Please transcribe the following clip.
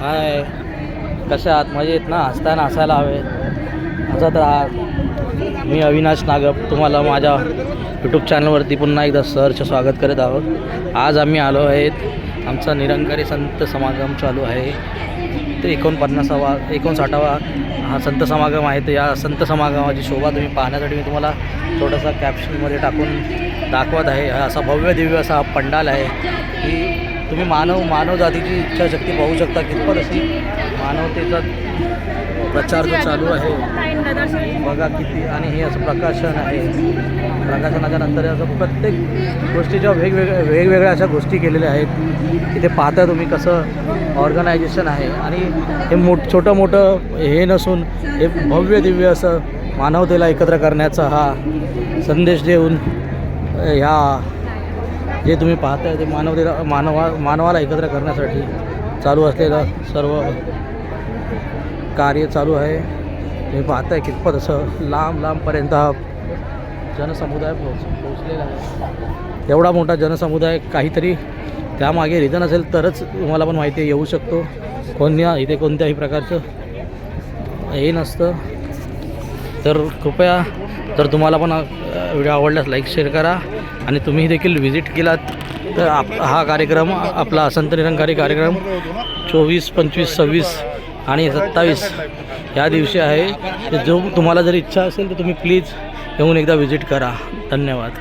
हाय, कसे आहात? मजेत ना? हसताना हसायला हवे, हसत राहा. मी अविनाश नागप तुम्हाला माझ्या यूट्यूब चॅनलवरती पुन्हा एकदा सहर्ष स्वागत करत आहोत. आज आम्ही आलो आहेत, आमचा निरंकारी संत समागम चालू आहे. ते 59वा हा संत समागम आहे. तर या संत समागमाची शोभा तुम्ही पाहण्यासाठी मी तुम्हाला थोडासा कॅप्शनमध्ये टाकून दाखवत आहे. हा असा भव्य दिव्य असा पंडाल आहे की तुम्ही मानव जातीची इच्छाशक्ती पाहू शकता. कितपत अशी मानवतेचा प्रचार जो चालू आहे बघा किती. आणि हे असं प्रकाशन आहे. प्रकाशनाच्या नंतर असं प्रत्येक गोष्टीच्या वेगवेगळ्या अशा गोष्टी केलेल्या आहेत. इथे पाहता तुम्ही कसं ऑर्गनायझेशन आहे. आणि हे छोटं मोठं हे नसून हे भव्य दिव्य असं मानवतेला एकत्र करण्याचा हा संदेश देऊन ह्या जे तुम्ही पाहताय ते मानवाला एकत्र करण्यासाठी चालू असलेलं सर्व कार्य चालू आहे. तुम्ही पाहताय कितपत असं लांबपर्यंत हा जनसमुदाय पोहोचलेला आहे. एवढा मोठा जनसमुदाय, काहीतरी त्यामागे रिझन असेल तरच तुम्हाला पण माहिती येऊ शकतो. इथे कोणत्याही प्रकारचं हे नसतं. तर कृपया जर तुम्हाला पण व्हिडिओ आवडल्यास लाईक शेअर करा. आणि तुम्ही देखील व्हिजिट केलात तर हा कार्यक्रम आपला संत निरंकारी कार्यक्रम 24, 25, 26 आणि 27 या दिवशी आहे. जो तुम्हाला जर इच्छा असेल तर तुम्ही प्लीज येऊन एकदा व्हिजिट करा. धन्यवाद.